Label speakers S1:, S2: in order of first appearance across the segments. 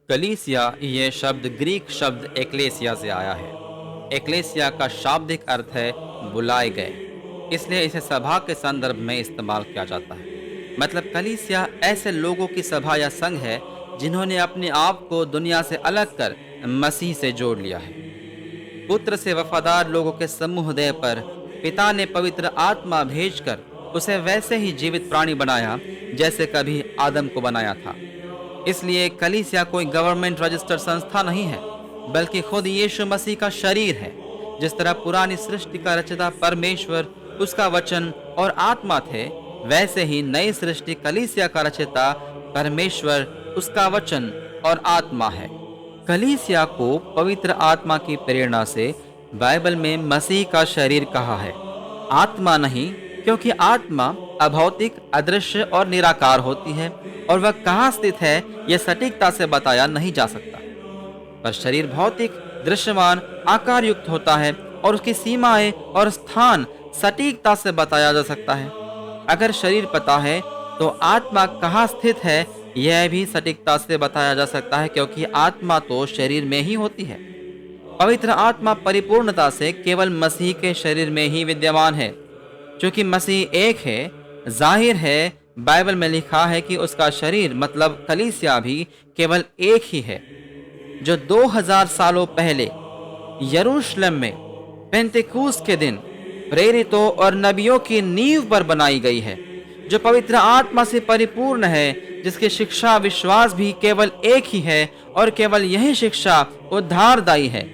S1: कलीसिया ये शब्द ग्रीक शब्द एक्लेसिया से आया है। एक्लेसिया का शाब्दिक अर्थ है बुलाए गए, इसलिए इसे सभा के संदर्भ में इस्तेमाल किया जाता है। मतलब कलीसिया ऐसे लोगों की सभा या संघ है जिन्होंने अपने आप को दुनिया से अलग कर मसीह से जोड़ लिया है। पुत्र से वफादार लोगों के समूह पर पिता ने पवित्र आत्मा भेजकर उसे वैसे ही जीवित प्राणी बनाया जैसे कभी आदम को बनाया था। इसलिए कलीसिया कोई गवर्नमेंट रजिस्टर्ड संस्था नहीं है, बल्कि खुद यीशु मसीह का शरीर है। जिस तरह पुरानी सृष्टि का रचयिता परमेश्वर, उसका वचन और आत्मा थे, वैसे ही नई सृष्टि कलीसिया का रचयिता परमेश्वर, उसका वचन और आत्मा है। कलीसिया को पवित्र आत्मा की प्रेरणा से बाइबल में मसीह का शरीर कहा है, आत्मा नहीं, क्योंकि आत्मा अभौतिक, अदृश्य और निराकार होती है और वह कहाँ स्थित है यह सटीकता से बताया नहीं जा सकता। पर शरीर भौतिक, दृश्यमान, आकार युक्त होता है और उसकी सीमाएं और स्थान सटीकता से बताया जा सकता है। अगर शरीर पता है तो आत्मा कहाँ स्थित है यह भी सटीकता से बताया जा सकता है, क्योंकि आत्मा तो शरीर में ही होती है। पवित्र आत्मा परिपूर्णता से केवल मसीह के शरीर में ही विद्यमान है। क्योंकि मसीह एक है, जाहिर है बाइबल में लिखा है कि उसका शरीर मतलब कलीसिया भी केवल एक ही है, जो 2000 सालों पहले यरूशलेम में पेंतेकुस्त के दिन प्रेरितों और नबियों की नींव पर बनाई गई है, जो पवित्र आत्मा से परिपूर्ण है, जिसकी शिक्षा विश्वास भी केवल एक ही है और केवल यही शिक्षा उद्धारदायी है।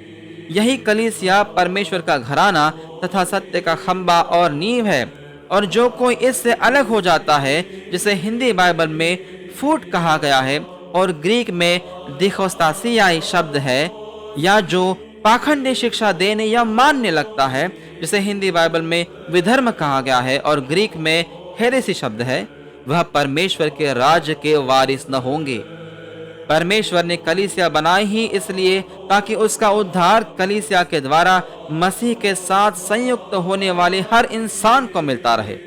S1: यही कलीसिया परमेश्वर का घराना तथा सत्य का खंबा और नींव है। और जो कोई इससे अलग हो जाता है, जिसे हिंदी बाइबल में फूट कहा गया है और ग्रीक में दिखोस्तासियाई शब्द है, या जो पाखंडी शिक्षा देने या मानने लगता है, जिसे हिंदी बाइबल में विधर्म कहा गया है और ग्रीक में हेरेसी शब्द है, वह परमेश्वर के राज्य के वारिस न होंगे। परमेश्वर ने कलीसिया बनाई ही इसलिए ताकि उसका उद्धार कलीसिया के द्वारा मसीह के साथ संयुक्त होने वाले हर इंसान को मिलता रहे,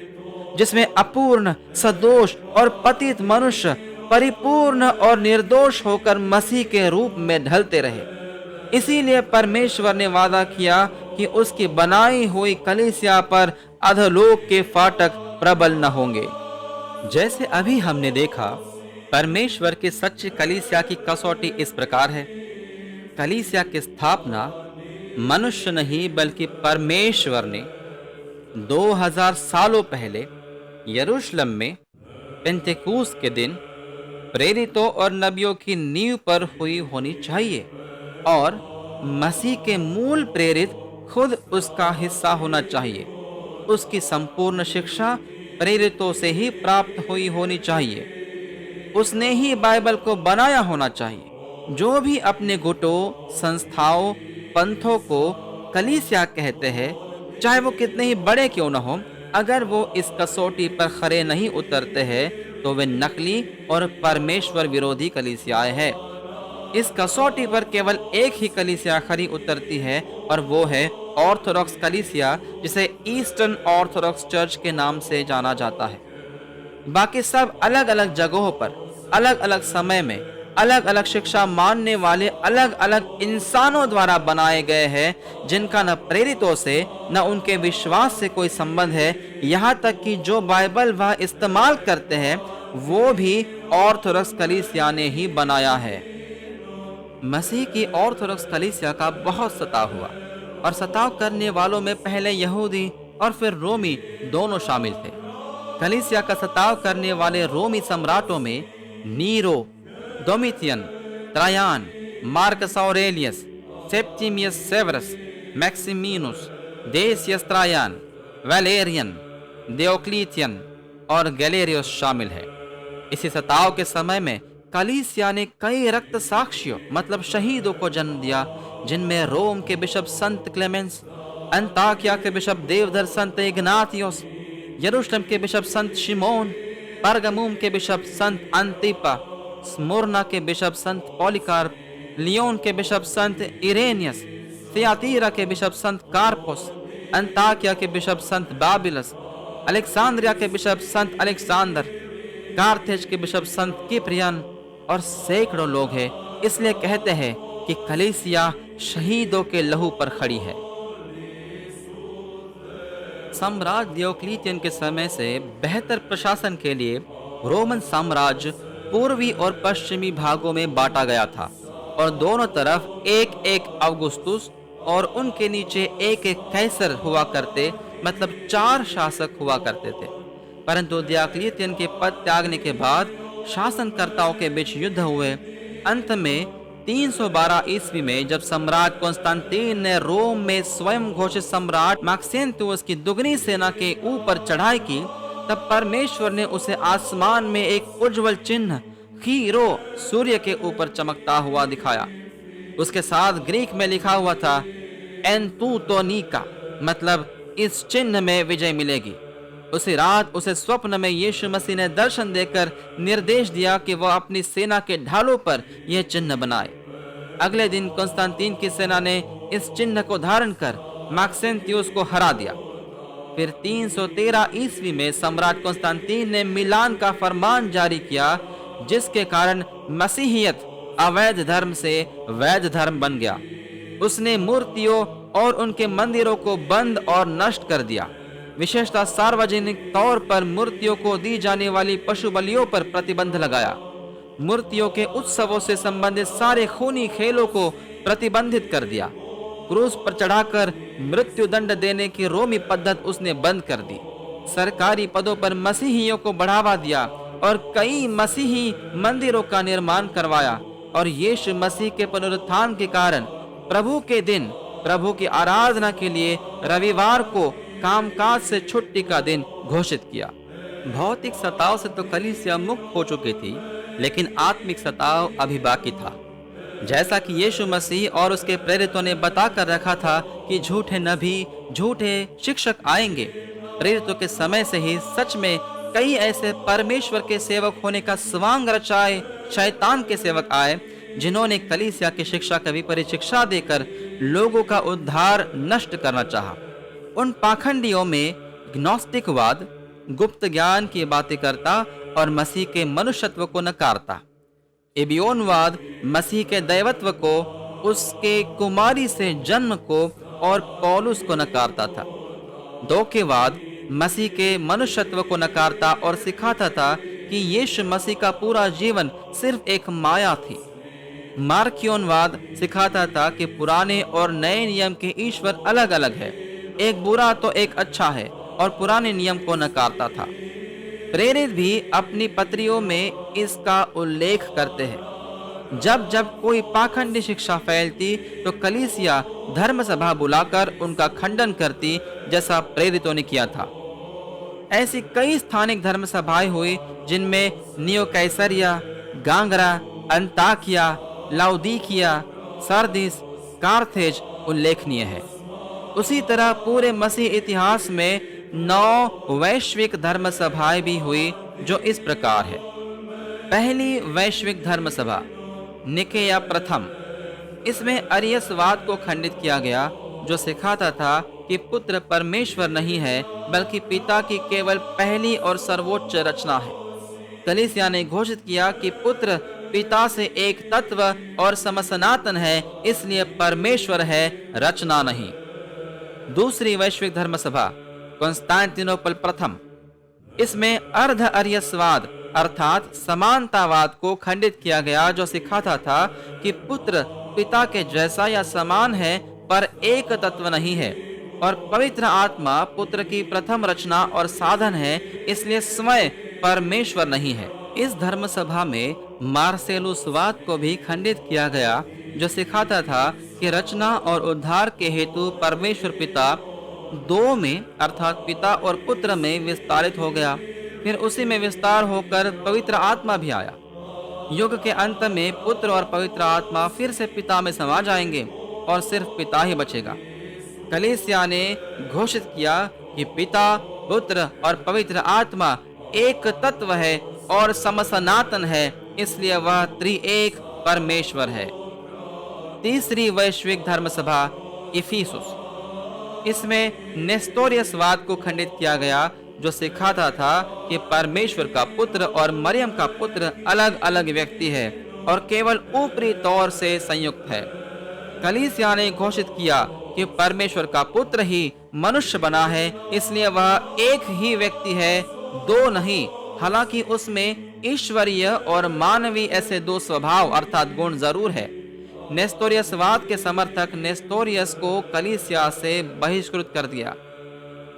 S1: जिसमें अपूर्ण, सदोष और पतित मनुष्य परिपूर्ण और निर्दोष होकर मसीह के रूप में ढलते रहे। इसीलिए परमेश्वर ने वादा किया कि उसकी बनाई हुई कलीसिया पर अधोलोक के फाटक प्रबल न होंगे। जैसे अभी हमने देखा, परमेश्वर की सच्ची कलीसिया की कसौटी इस प्रकार है। कलीसिया की स्थापना मनुष्य नहीं बल्कि परमेश्वर ने 2000 सालों पहले यरूशलेम में पेंतेकुस्त के दिन प्रेरितों और नबियों की नींव पर हुई होनी चाहिए, और मसीह के मूल प्रेरित खुद उसका हिस्सा होना चाहिए। उसकी संपूर्ण शिक्षा प्रेरितों से ही प्राप्त हुई होनी चाहिए। उसने ही बाइबल को बनाया होना चाहिए। जो भी अपने गुटों, संस्थाओं, पंथों को कलीसिया कहते हैं, चाहे वो कितने ही बड़े क्यों न हो, अगर वो इस कसौटी पर खरे नहीं उतरते हैं तो वे नकली और परमेश्वर विरोधी कलीसियाएं हैं। इस कसौटी पर केवल एक ही कलीसिया खरी उतरती है, और वो है ऑर्थोडॉक्स कलीसिया, जिसे ईस्टर्न ऑर्थोडॉक्स चर्च के नाम से जाना जाता है। बाकी सब अलग अलग जगहों पर, अलग अलग समय में, अलग अलग शिक्षा मानने वाले अलग अलग इंसानों द्वारा बनाए गए हैं, जिनका न प्रेरितों से न उनके विश्वास से कोई संबंध है। यहाँ तक कि जो बाइबल वह इस्तेमाल करते हैं वो भी ऑर्थोडॉक्स कलीसिया ने ही बनाया है। मसीह की ऑर्थोडॉक्स कलीसिया का बहुत सताव हुआ, और सताव करने वालों में पहले यहूदी और फिर रोमी दोनों शामिल थे। कलीसिया का सताव करने वाले रोमी सम्राटों में Nero, Domitian, Trajan, Marcus Aurelius, Septimius Severus, Maximinus, Decius Trajan, Valerian, Diocletian और गैलेरियस शामिल है। इसी सताव के समय में कलीसिया ने कई रक्त साक्षियों मतलब शहीदों को जन्म दिया, जिनमें रोम के बिशप संत क्लेमेंस, अंताकिया के बिशप देवधर संत इग्नातियोस, यरूशलेम के बिशप संत शिमोन, परगमुम के बिशप संत अंतिपा, स्मुरना के बिशप संत पॉलिकार्प, लियोन के बिशप संत इरेनियस, थियातीरा के बिशप संत कार्पोस, अंताकिया के बिशप संत बाबिलस, अलेक्सांद्रिया के बिशप संत अलेक्सांदर, कार्थेज के बिशप संत किप्रियन और सैकड़ों लोग हैं इसलिए कहते हैं कि कलीसिया शहीदों के लहू पर खड़ी है। सम्राट डियोक्लिटियन के समय से बेहतर प्रशासन के लिए रोमन साम्राज्य पूर्वी और पश्चिमी भागों में बांटा गया था और दोनों तरफ एक एक अवगुस्तुस और उनके नीचे एक एक कैसर हुआ करते, मतलब 4 शासक हुआ करते थे। परंतु डियोक्लिटियन के पद त्यागने के बाद शासनकर्ताओं के बीच युद्ध हुए। अंत में 312 ईस्वी में जब सम्राट कॉन्स्टेंटाइन ने रोम में स्वयं घोषित सम्राट मैक्सियंतुस की दुगनी सेना के ऊपर चढ़ाई की, तब परमेश्वर ने उसे आसमान में एक उज्जवल चिन्ह हीरो सूर्य के ऊपर चमकता हुआ दिखाया। उसके साथ ग्रीक में लिखा हुआ था एंतुतोनिका, मतलब इस चिन्ह में विजय मिलेगी। उसी रात उसे स्वप्न में यीशु मसीह ने दर्शन देकर निर्देश दिया कि वह अपनी सेना के ढालों पर यह चिन्ह बनाए। अगले दिन कॉन्स्टेंटाइन की सेना ने इस चिन्ह को धारण कर मैक्सियंतुस को हरा दिया। फिर 313 ईस्वी में सम्राट कॉन्स्टेंटाइन ने मिलान का फरमान जारी किया, जिसके कारण मसीहियत अवैध धर्म से वैध धर्म बन गया। उसने मूर्तियों और उनके मंदिरों को बंद और नष्ट कर दिया। विशेषतः सार्वजनिक तौर पर मूर्तियों को दी जाने वाली पशु बलियों पर प्रतिबंध लगाया। मूर्तियों के उत्सवों से संबंधित सारे खूनी खेलों को प्रतिबंधित कर दिया। क्रूस पर चढ़ाकर मृत्यु दंड देने की रोमी पद्धत उसने बंद कर दी। सरकारी पदों पर मसीहियों को बढ़ावा दिया और कई मसीही मंदिरों का निर्माण करवाया। और यीशु मसीह के पुनरुत्थान के कारण प्रभु के दिन, प्रभु की आराधना के लिए रविवार को कामकाज से छुट्टी का दिन घोषित किया। भौतिक सताव से तो कलीसिया मुक्त हो चुकी थी, लेकिन आत्मिक सताव अभी बाकी था। जैसा कि यीशु मसीह और उसके प्रेरितों ने बता कर रखा था कि झूठे नबी, झूठे शिक्षक आएंगे। प्रेरितों के समय से ही सच में कई ऐसे परमेश्वर के सेवक होने का स्वांग रचाए शैतान के सेवक आए, जिन्होंने कलीसिया की शिक्षा का विपरीत शिक्षा देकर लोगों का उद्धार नष्ट करना चाहा। उन पाखंडियों में ग्नोस्टिकवाद, गुप्त ज्ञान की बातें करता और मसीह के मनुष्यत्व को नकारता। एबियोनवाद मसीह के दैवत्व को, उसके कुमारी से जन्म को और पौलुस को नकारता था। धोखेवाद मसीह के मनुष्यत्व को नकारता और सिखाता था कि यीशु मसीह का पूरा जीवन सिर्फ एक माया थी। मार्कियोनवाद सिखाता था कि पुराने और नए नियम के ईश्वर अलग अलग है, एक बुरा तो एक अच्छा है, और पुराने नियम को नकारता था। प्रेरित भी अपनी पत्रियों में इसका उल्लेख करते हैं। जब जब कोई पाखंडी शिक्षा फैलती तो कलीसिया धर्म सभा बुलाकर उनका खंडन करती, जैसा प्रेरितों ने किया था। ऐसी कई स्थानिक धर्म सभाएं हुई जिनमें नियो कैसरिया, गांगरा, अंताकिया, लाउदीकिया, सरदिस, कार्थेज उल्लेखनीय है। उसी तरह पूरे मसीह इतिहास में 9 वैश्विक धर्म सभाएं भी हुई, जो इस प्रकार है। पहली वैश्विक धर्म सभा निकेया प्रथम। इसमें अरियसवाद को खंडित किया गया, जो सिखाता था कि पुत्र परमेश्वर नहीं है, बल्कि पिता की केवल पहली और सर्वोच्च रचना है। कलीसिया ने घोषित किया कि पुत्र पिता से एक तत्व और समसनातन है, इसलिए परमेश्वर है, रचना नहीं। दूसरी वैश्विक धर्म सभा कॉन्स्टेंटिनोपल प्रथम। इसमें अर्ध अरियसवाद अर्थात समानतावाद को खंडित किया गया, जो सिखाता था कि पुत्र पिता के जैसा या समान है, पर एक तत्व नहीं है, और पवित्र आत्मा पुत्र की प्रथम रचना और साधन है, इसलिए स्वयं परमेश्वर नहीं है। इस धर्म सभा में मार्सेलुसवाद को भी खंडित किया गया, जो सिखाता था कि रचना और उद्धार के हेतु परमेश्वर पिता दो में अर्थात पिता और पुत्र में विस्तारित हो गया। फिर उसी में विस्तार होकर पवित्र आत्मा भी आया। युग के अंत में पुत्र और पवित्र आत्मा फिर से पिता में समा जाएंगे और सिर्फ पिता ही बचेगा। कलीसिया ने घोषित किया कि पिता, पुत्र और पवित्र आत्मा एक तत्व है और समसनातन है, इसलिए वह त्रिएक परमेश्वर है। तीसरी वैश्विक धर्म सभा इफिसुस। इसमें नेस्टोरियसवाद को खंडित किया गया, जो सिखाता था कि परमेश्वर का पुत्र और मरियम का पुत्र अलग अलग व्यक्ति है और केवल ऊपरी तौर से संयुक्त है। कलीसिया ने घोषित किया कि परमेश्वर का पुत्र ही मनुष्य बना है, इसलिए वह एक ही व्यक्ति है, दो नहीं। हालांकि उसमें ईश्वरीय और मानवीय ऐसे दो स्वभाव अर्थात गुण जरूर है। नेस्तोरियसवाद के समर्थक नेस्तोरियस को कलीसिया से बहिष्कृत कर दिया।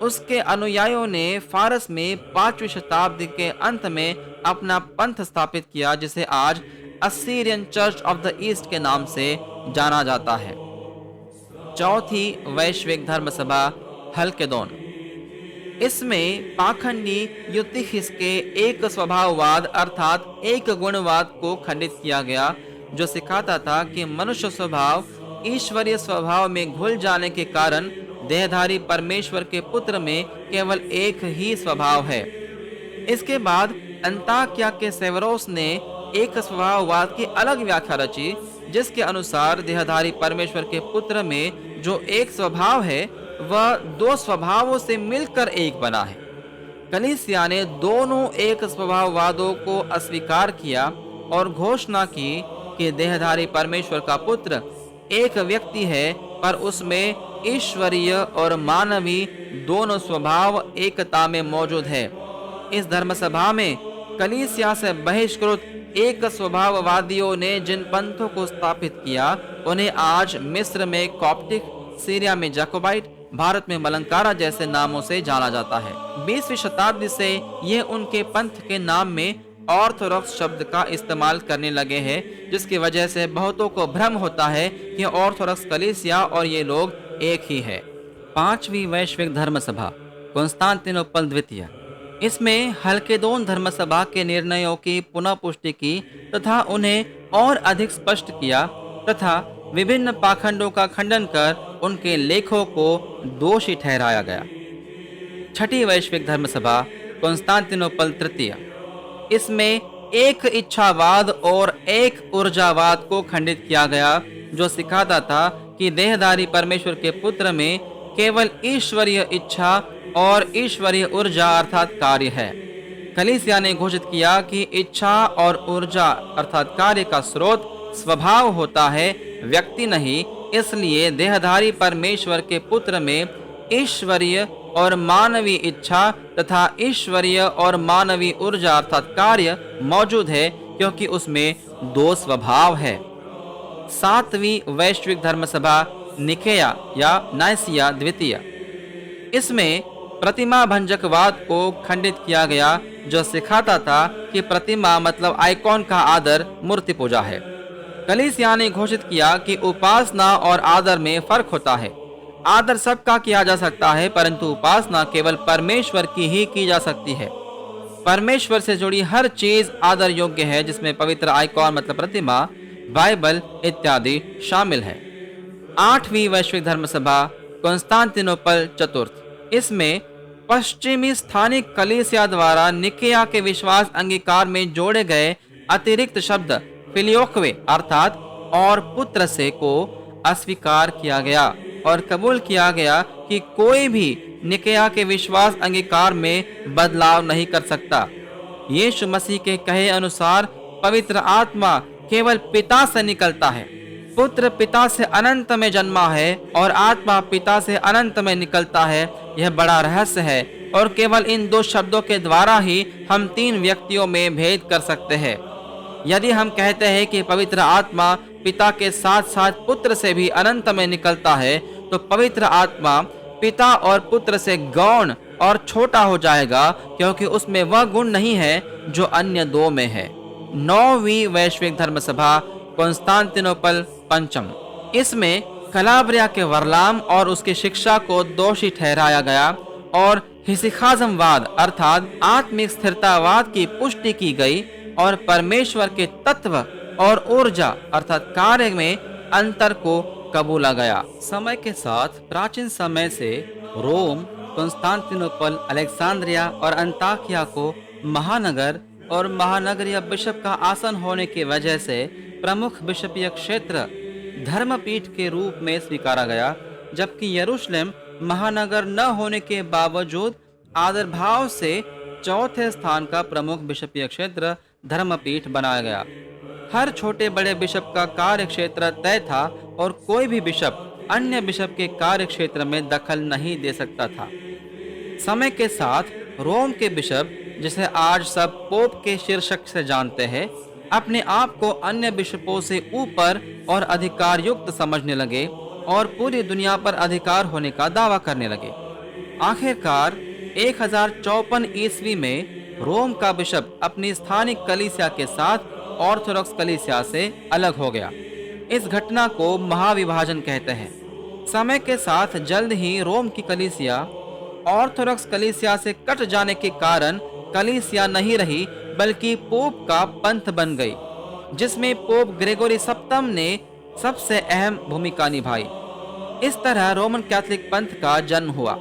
S1: उसके अनुयायियों ने फारस में 5वीं शताब्दी के अंत में अपना पंथ स्थापित किया, जिसे आज Assyrian church of the east के नाम से जाना जाता है। चौथी वैश्विक धर्म सभा हल्केदोन। इसमें पाखंडी यूतिखिस के एक स्वभाववाद अर्थात एक गुणवाद को खंडित किया गया, जो सिखाता था कि मनुष्य स्वभाव ईश्वरीय स्वभाव में घुल जाने के कारण देहधारी परमेश्वर के पुत्र में केवल एक ही स्वभाव है। इसके बाद अंताकिया के सेवरोस ने एक स्वभाववाद की अलग व्याख्या रची, जिसके अनुसार देहधारी परमेश्वर के पुत्र में जो एक स्वभाव है वह दो स्वभावों से मिलकर एक बना है। कलीसिया ने दोनों एक स्वभाववादों को अस्वीकार किया और घोषणा की कि देहधारी परमेश्वर का पुत्र एक व्यक्ति है, पर उसमें ईश्वरीय और मानवीय दोनों स्वभाव एकता में मौजूद है। इस धर्मसभा में कलीसिया से बहिष्कृत एक स्वभाववादियों ने जिन पंथों को स्थापित किया, उन्हें आज मिस्र में कॉप्टिक, सीरिया में जैकोबाइट, भारत में मलंकारा जैसे नामों से जाना जाता है। 20वीं शताब्दी से ये उनके पंथ के नाम में ऑर्थोडॉक्स शब्द का इस्तेमाल करने लगे हैं, जिसकी वजह से बहुतों को भ्रम होता है कि ऑर्थोडॉक्स कलीसिया और ये लोग एक ही है। 5वीं वैश्विक धर्म सभा कॉन्स्टेंटिनोपल द्वितीय। इसमें हल्केदोन धर्म सभा के निर्णयों की पुनः पुष्टि की तथा उन्हें और अधिक स्पष्ट किया तथा विभिन्न पाखंडों का खंडन कर उनके लेखों को दोषी ठहराया गया। 6ठी वैश्विक धर्म सभा कॉन्स्टेंटिनोपल तृतीय। इसमें एक इच्छावाद और एक ऊर्जावाद को खंडित किया गया, जो सिखाता था कि देहधारी परमेश्वर के पुत्र में केवल ईश्वरीय इच्छा और ईश्वरीय ऊर्जा अर्थात कार्य है। कलीसिया ने घोषित किया कि इच्छा और ऊर्जा अर्थात कार्य का स्रोत स्वभाव होता है, व्यक्ति नहीं। इसलिए देहधारी परमेश्वर के पुत्र में ईश्वरीय और मानवीय इच्छा तथा ईश्वरीय और मानवीय ऊर्जा अर्थात कार्य मौजूद है, क्योंकि उसमें दो स्वभाव है। 7वीं वैश्विक धर्म सभा निकेया या नाइसिया द्वितीय। इसमें प्रतिमा भंजकवाद को खंडित किया गया, जो सिखाता था कि प्रतिमा मतलब आइकॉन का आदर मूर्ति पूजा है। कलीसिया ने घोषित किया कि उपासना और आदर में फर्क होता है। आदर सबका किया जा सकता है, परंतु उपासना केवल परमेश्वर की ही की जा सकती है। परमेश्वर से जुड़ी हर चीज आदर योग्य है, जिसमें पवित्र आइकॉन मतलब प्रतिमा, बाइबल इत्यादि शामिल है। 8वीं वैश्विक धर्म सभा कॉन्स्टेंटिनोपल चतुर्थ। इसमें पश्चिमी स्थानिक कलीसिया द्वारा निकेया के विश्वास अंगीकार में जोड़े गए अतिरिक्त शब्द फिलियोक्वे अर्थात और पुत्र से को अस्वीकार किया गया और कबूल किया गया कि कोई भी निकेया के विश्वास अंगीकार में बदलाव नहीं कर सकता। यीशु मसीह के कहे अनुसार पवित्र आत्मा केवल पिता से निकलता है। पुत्र पिता से अनंत में जन्मा है और आत्मा पिता से अनंत में निकलता है। यह बड़ा रहस्य है और केवल इन दो शब्दों के द्वारा ही हम तीन व्यक्तियों में भेद कर सकते हैं। यदि हम कहते हैं कि पवित्र आत्मा पिता के साथ साथ पुत्र से भी अनंत में निकलता है, तो पवित्र आत्मा पिता और पुत्र से गौण और छोटा हो जाएगा, क्योंकि उसमें वह गुण नहीं है जो अन्य दो में है। 9वीं वैश्विक धर्म सभा कॉन्स्टेंटिनोपल पंचम। इसमें कलाब्रिया के वर्लाम और उसकी शिक्षा को दोषी ठहराया गया और हिसिखाजमवाद अर्थात आत्मिक स्थिरतावाद की पुष्टि की गई और परमेश्वर के तत्व और ऊर्जा अर्थात कार्य में अंतर को कबूला गया। समय के साथ प्राचीन समय से रोम, कॉन्स्टेंटिनोपल, अलेक्जेंड्रिया और अंताकिया को महानगर और महानगरीय बिशप का आसन होने की वजह से प्रमुख बिशपीय क्षेत्र धर्मपीठ के रूप में स्वीकारा गया, जबकि यरूशलेम महानगर न होने के बावजूद आदर भाव से चौथे स्थान का प्रमुख बिशपीय क्षेत्र धर्मपीठ बनाया गया। हर छोटे बड़े बिशप का कार्य क्षेत्र तय था और कोई भी बिशप अन्य बिशप के कार्य क्षेत्र में दखल नहीं दे सकता था। समय के साथ रोम के बिशप, जिसे आज सब पोप के शीर्षक से जानते हैं, अपने आप को अन्य बिशपों से ऊपर और अधिकार युक्त समझने लगे और पूरी दुनिया पर अधिकार होने का दावा करने लगे। आखिरकार 1054 ईस्वी में रोम का बिशप अपनी स्थानिक कलीसिया के साथ ऑर्थोडॉक्स कलीसिया से अलग हो गया। इस घटना को महाविभाजन कहते हैं। समय के साथ जल्द ही रोम की कलीसिया ऑर्थोडॉक्स कलीसिया से कट जाने के कारण कलीसिया नहीं रही, बल्कि पोप का पंथ बन गई, जिसमें पोप ग्रेगोरी सप्तम ने सबसे अहम भूमिका निभाई। इस तरह रोमन कैथोलिक पंथ का जन्म हुआ।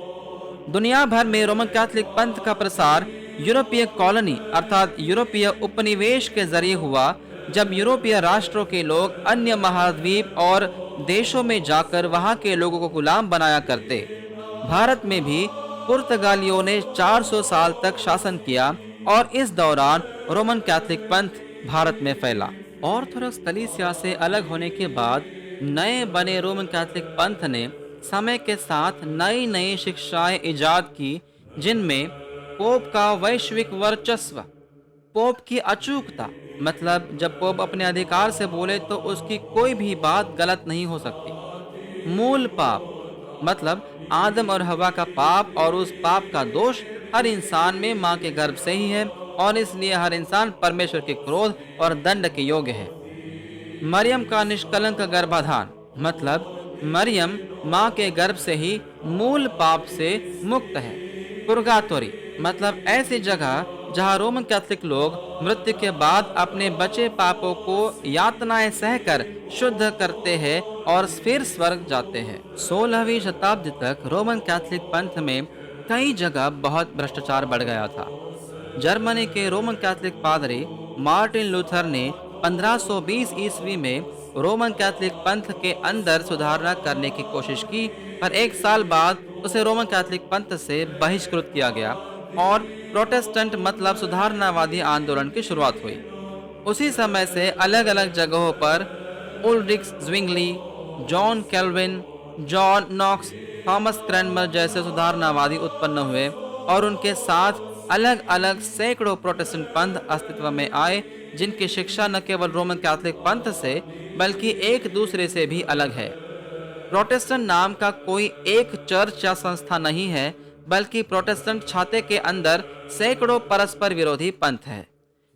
S1: दुनिया भर में रोमन कैथोलिक पंथ का प्रसार यूरोपीय कॉलोनी अर्थात यूरोपीय उपनिवेश के जरिए हुआ, जब यूरोपीय राष्ट्रों के लोग अन्य महाद्वीप और देशों में जाकर वहां के लोगों को गुलाम बनाया करते। भारत में भी पुर्तगालियों ने 400 साल तक शासन किया और इस दौरान रोमन कैथोलिक पंथ भारत में फैला। ऑर्थोडॉक्स कलीसिया से अलग होने के बाद नए बने रोमन कैथोलिक पंथ ने समय के साथ नई नई शिक्षाएं इजाद की, जिनमें पोप का वैश्विक वर्चस्व, पोप की अचूकता, मतलब जब पोप अपने अधिकार से बोले तो उसकी कोई भी बात गलत नहीं हो सकती। मूल पाप, मतलब आदम और हवा का पाप और उस पाप का दोष हर इंसान में माँ के गर्भ से ही है और इसलिए हर इंसान परमेश्वर के क्रोध और दंड के योग्य है। मरियम का निष्कलंक गर्भाधान, मतलब मरियम माँ के गर्भ से ही मूल पाप से मुक्त है। पुर्गातोरी, मतलब ऐसी जगह जहाँ रोमन कैथोलिक लोग मृत्यु के बाद अपने बचे पापों को यातनाएं सहकर शुद्ध करते हैं और फिर स्वर्ग जाते हैं। 16वीं शताब्दी तक रोमन कैथोलिक पंथ में कई जगह बहुत भ्रष्टाचार बढ़ गया था। जर्मनी के रोमन कैथोलिक पादरी मार्टिन लूथर ने 1520 ईस्वी में रोमन कैथोलिक पंथ के अंदर सुधारणा करने की कोशिश की, पर एक साल बाद उसे रोमन कैथोलिक पंथ से बहिष्कृत किया गया और प्रोटेस्टेंट मतलब सुधारणावादी आंदोलन की शुरुआत हुई। उसी समय से अलग अलग जगहों पर Ulrich Zwingli, John Calvin, John Knox, Thomas Cranmer जैसे सुधारणावादी उत्पन्न हुए और उनके साथ अलग अलग सैकड़ों प्रोटेस्टेंट पंथ अस्तित्व में आए, जिनकी शिक्षा न केवल रोमन कैथोलिक पंथ से बल्कि एक दूसरे से भी अलग है। प्रोटेस्टेंट नाम का कोई एक चर्च या संस्था नहीं है, बल्कि प्रोटेस्टेंट छाते के अंदर सैकड़ों परस्पर विरोधी पंथ है।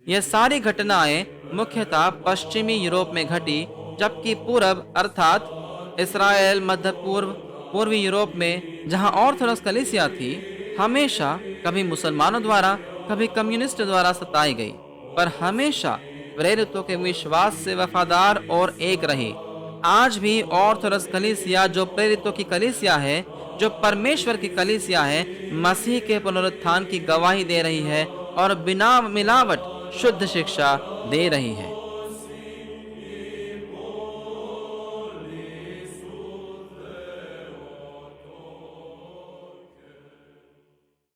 S1: यह सारी घटनाएं मुख्यतः पश्चिमी यूरोप में घटी, जबकि पूर्व अर्थात इसराइल, मध्य पूर्व, पूर्वी यूरोप में जहां ऑर्थोडॉक्स कलीसिया थी, हमेशा कभी मुसलमानों द्वारा कभी कम्युनिस्ट द्वारा सताई गई, पर हमेशा प्रेरितों के विश्वास से वफादार और एक रही। आज भी ऑर्थोडॉक्स कलीसिया जो प्रेरितों की कलीसिया है, जो परमेश्वर की कलीसिया है, मसीह के पुनरुत्थान की गवाही दे रही है और बिना मिलावट शुद्ध शिक्षा दे रही है।